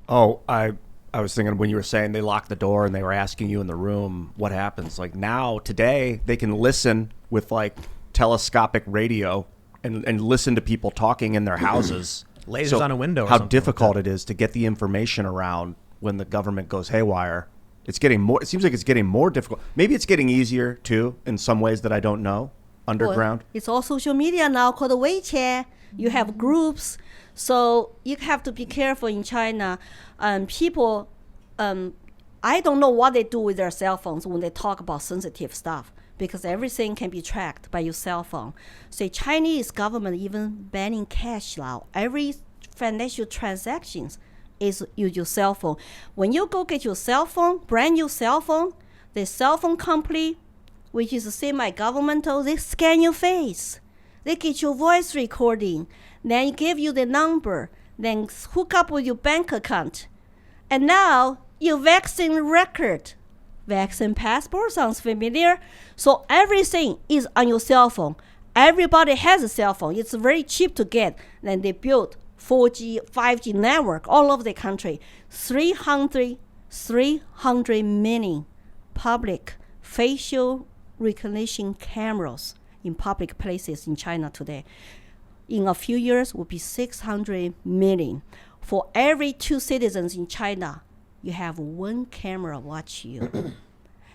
Oh, I was thinking when you were saying they locked the door and they were asking you in the room what happens. Like now, today, they can listen with like telescopic radio and listen to people talking in their houses. Lasers on a window or how something difficult like that. it is to get the information around when the government goes haywire. It's getting more. It seems like it's getting more difficult. Maybe it's getting easier too in some ways that I don't know. Underground. Well, it's all social media now called WeChat. You have groups, so you have to be careful in China. People, I don't know what they do with their cell phones when they talk about sensitive stuff, because everything can be tracked by your cell phone. So Chinese government even banning cash now. Every financial transactions is use your cell phone. When you go get your cell phone, brand new cell phone, the cell phone company, which is semi-governmental, they scan your face. They get your voice recording, then give you the number, then hook up with your bank account. And now your vaccine record, vaccine passport sounds familiar. So everything is on your cell phone. Everybody has a cell phone. It's very cheap to get. Then they built 4G, 5G network all over the country. 300 million public facial recognition cameras in public places in China today. In a few years, will be 600 million. For every 2 citizens in China, you have 1 camera watch you.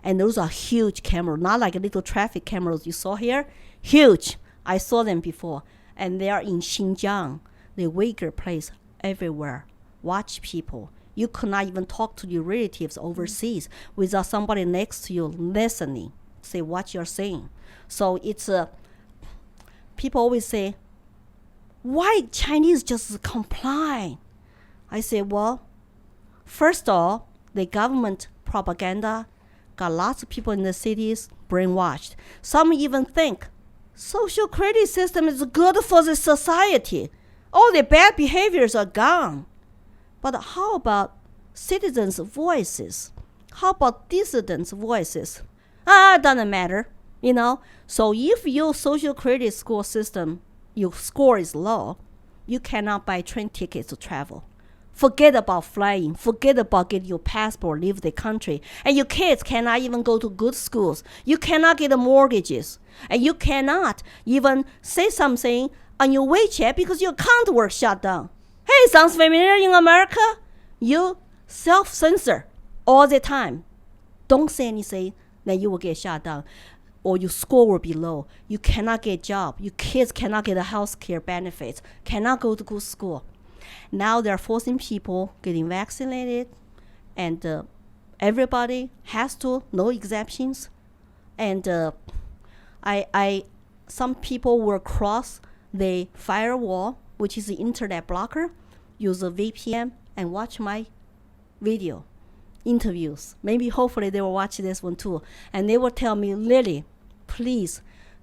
And those are huge cameras, not like little traffic cameras you saw here. Huge. I saw them before. And they are in Xinjiang, the Uyghur place, everywhere. Watch people. You could not even talk to your relatives overseas without somebody next to you listening, say what you're saying. So it's people always say, why Chinese just comply? I say, well, first of all, the government propaganda got lots of people in the cities brainwashed. Some even think social credit system is good for the society. All the bad behaviors are gone. But how about citizens' voices? How about dissidents' voices? It doesn't matter, you know. So if your social credit score system, your score is low, you cannot buy train tickets to travel. Forget about flying. Forget about getting your passport, leave the country. And your kids cannot even go to good schools. You cannot get mortgages. And you cannot even say something on your WeChat because your account was shut down. Hey, sounds familiar in America? You self-censor all the time. Don't say anything, then you will get shut down. Or your score will be low. You cannot get a job. Your kids cannot get the health care benefits, cannot go to good school. Now they're forcing people getting vaccinated, and everybody has to, no exceptions. And some people will cross the firewall, which is the internet blocker, use a VPN and watch my video interviews. Maybe hopefully they will watch this one too. And they will tell me, Lily, please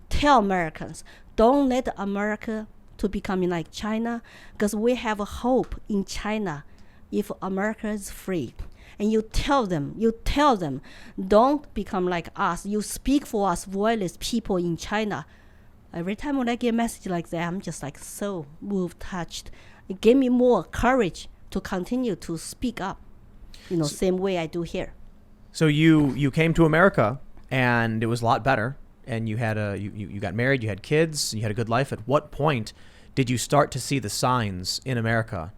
tell Americans, don't let America to becoming like China, because we have a hope in China if America is free. And you tell them, don't become like us. You speak for us voiceless people in China. Every time when I get a message like that, I'm just like so moved, touched. It gave me more courage to continue to speak up, same way I do here. So you came to America, and it was a lot better, and you had you got married, you had kids, you had a good life. At what point did you start to see the signs in America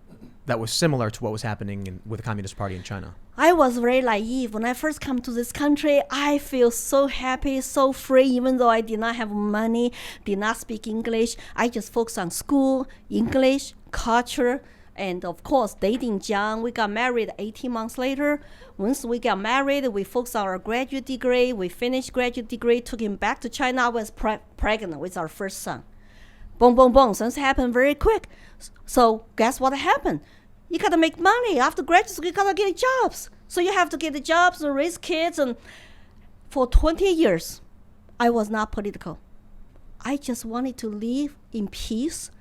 that was similar to what was happening with the Communist Party in China? I was very naive. When I first come to this country, I feel so happy, so free, even though I did not have money, did not speak English. I just focused on school, English, culture, and of course, dating John. We got married 18 months later. Once we got married, we focused on our graduate degree. We finished graduate degree, took him back to China. I was pregnant with our first son. Boom, boom, boom. Things happened very quick. So guess what happened? You got to make money. After graduate school, you got to get jobs. So you have to get the jobs and raise kids. And for 20 years, I was not political. I just wanted to live in peace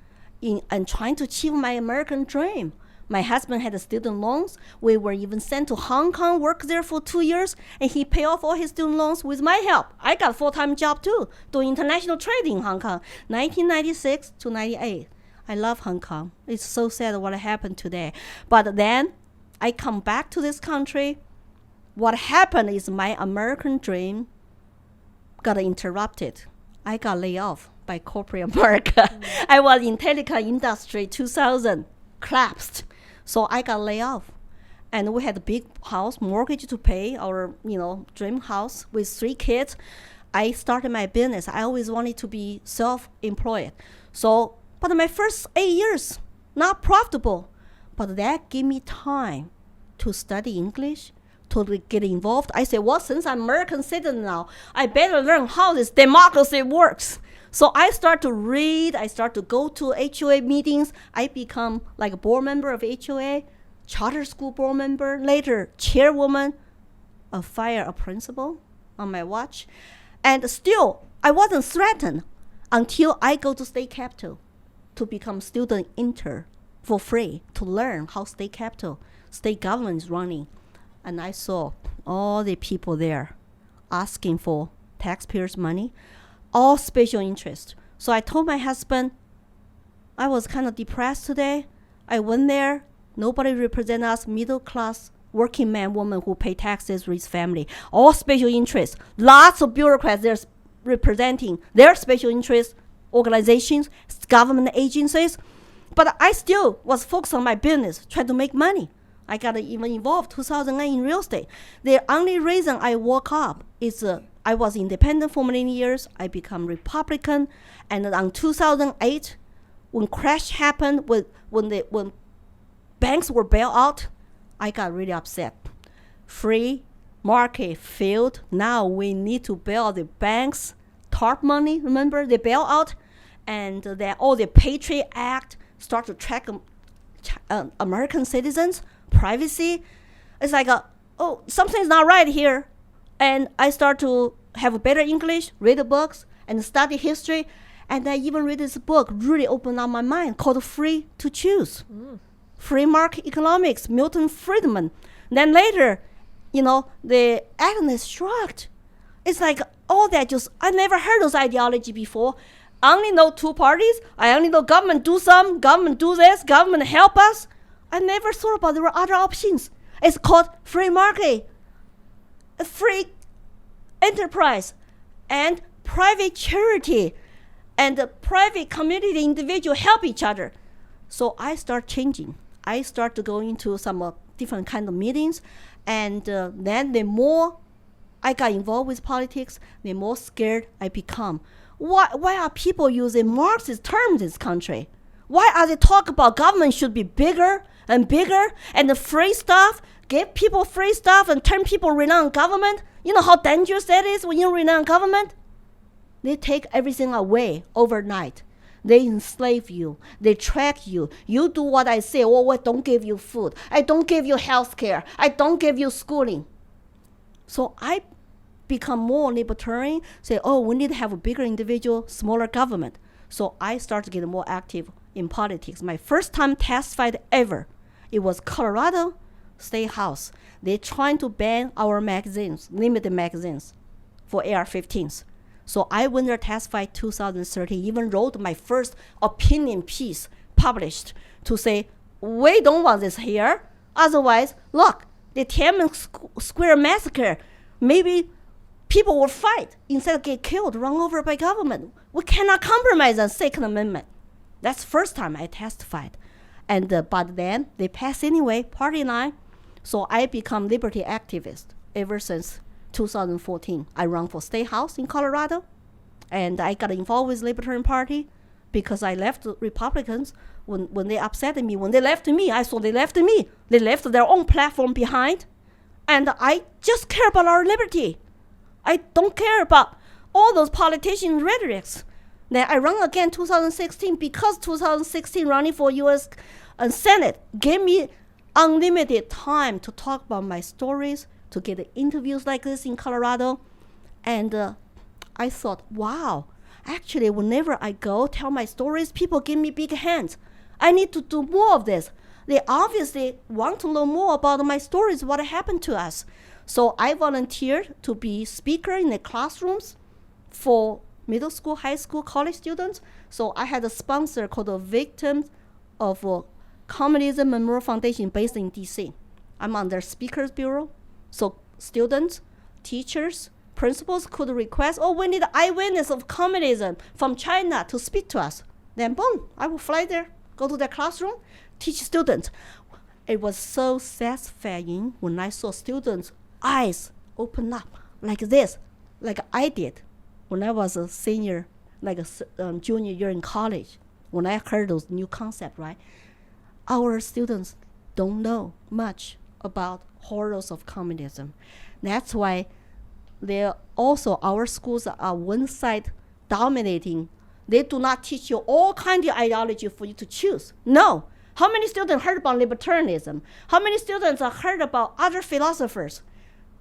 and trying to achieve my American dream. My husband had student loans. We were even sent to Hong Kong, worked there for 2 years, and he paid off all his student loans with my help. I got a full-time job too, doing international trading in Hong Kong, 1996 to 98. I love Hong Kong. It's so sad what happened today. But then I come back to this country. What happened is my American dream got interrupted. I got laid off by corporate America. I was in telecom industry 2000, collapsed. So I got laid off. And we had a big house, mortgage to pay, our dream house with 3 kids. I started my business. I always wanted to be self-employed. So, but my first 8 years, not profitable. But that gave me time to study English, to get involved. I said, well, since I'm American citizen now, I better learn how this democracy works. So I start to read. I start to go to HOA meetings. I become like a board member of HOA, charter school board member, later chairwoman, a principal on my watch. And still, I wasn't threatened until I go to state capitol to become student intern for free to learn how state capitol, state government is running. And I saw all the people there asking for taxpayers' money, all special interest. So I told my husband, I was kind of depressed today. I went there. Nobody represent us, middle class, working man, woman who pay taxes, raise family. All special interests. Lots of bureaucrats there representing their special interest organizations, government agencies. But I still was focused on my business, trying to make money. I got even involved 2008 in real estate. The only reason I woke up is I was independent for many years. I become Republican. And on 2008, when crash happened, when banks were bailed out, I got really upset. Free market failed. Now we need to bail the banks. TARP money, remember? They bail out. And then all the Patriot Act start to track American citizens, privacy. It's like, something's not right here. And I start to have better English, read the books, and study history. And I even read this book, really opened up my mind, called Free to Choose. Free market economics, Milton Friedman. Then later, the Atlas Shrugged. It's like all that I never heard those ideology before. I only know 2 parties. I only know government do some, government do this, government help us. I never thought about there were other options. It's called free market, free enterprise, and private charity, and the private community individual help each other. So I start changing. I start to go into some different kind of meetings, and then the more I got involved with politics, the more scared I become. Why are people using Marxist terms in this country? Why are they talking about government should be bigger and bigger and the free stuff, give people free stuff and turn people rely on government? You know how dangerous that is when you rely on government? They take everything away overnight. They enslave you. They track you. You do what I say. Oh, I don't give you food. I don't give you health care. I don't give you schooling. So I become more libertarian, say, we need to have a bigger individual, smaller government. So I start to get more active in politics. My first time testified ever, it was Colorado State House. They're trying to ban our magazines, limited magazines, for AR-15s. So I went there, testified 2013, even wrote my first opinion piece published to say, we don't want this here. Otherwise, look, the Tiananmen Square massacre, maybe people will fight instead of get killed, run over by government. We cannot compromise on Second Amendment. That's the first time I testified. And but then they passed anyway, party line. So I become liberty activist ever since 2014. I run for State House in Colorado. And I got involved with Libertarian Party because I left the Republicans when they upset me. When they left me, I saw they left me. They left their own platform behind. And I just care about our liberty. I don't care about all those politician rhetorics. Then I run again 2016 because 2016 running for U.S. Senate gave me unlimited time to talk about my stories, to get interviews like this in Colorado. And I thought, wow, actually, whenever I go tell my stories, people give me big hands. I need to do more of this. They obviously want to know more about my stories, what happened to us. So I volunteered to be speaker in the classrooms for middle school, high school, college students. So I had a sponsor called the Victims of Communism Memorial Foundation based in DC. I'm on their speakers bureau. So students, teachers, principals could request, oh, we need an eyewitness of communism from China to speak to us. Then boom, I will fly there, go to their classroom, teach students. It was so satisfying when I saw students' eyes open up like this, like I did when I was a senior, like a junior year in college, when I heard those new concepts, right? Our students don't know much about horrors of communism. That's why our schools are one side dominating. They do not teach you all kinds of ideology for you to choose. No. How many students heard about libertarianism? How many students have heard about other philosophers?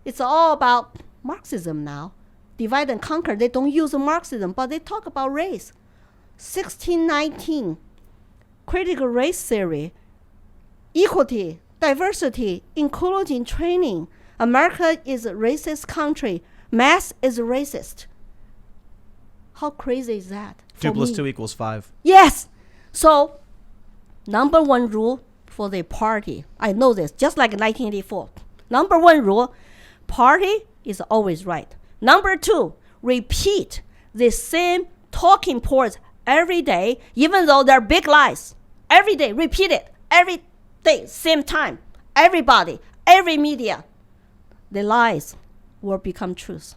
It's all about Marxism now. Divide and conquer. They don't use Marxism, but they talk about race. 1619, critical race theory, equity, diversity, inclusion training. America is a racist country. Math is racist. How crazy is that? 2 plus 2 equals 5. Yes. So, number one rule for the party, I know this, just like 1984. Number one rule, party is always right. Number two, repeat the same talking points every day, even though they're big lies. Every day, repeat it. Every day, same time. Everybody, every media. The lies will become truth.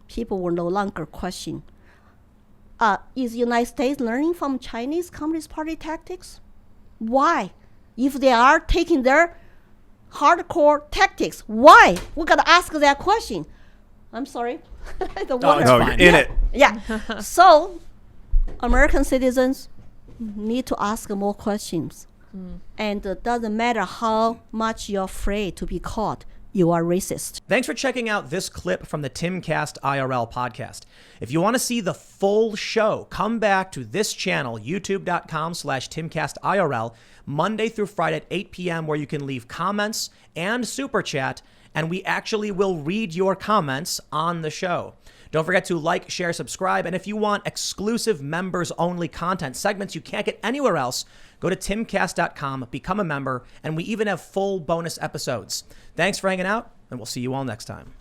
People will no longer question. Is the United States learning from Chinese Communist Party tactics? Why? If they are taking their hardcore tactics, why? We got to ask that question. I'm sorry. The water. No, you're in it. Yeah. So, American citizens need to ask more questions. And it doesn't matter how much you're afraid to be caught. You are racist. Thanks for checking out this clip from the Timcast IRL podcast. If you want to see the full show, come back to this channel, youtube.com/TimcastIRL, Monday through Friday at 8 p.m., where you can leave comments and super chat, and we actually will read your comments on the show. Don't forget to like, share, subscribe, and if you want exclusive members-only content, segments you can't get anywhere else, go to timcast.com, become a member, and we even have full bonus episodes. Thanks for hanging out, and we'll see you all next time.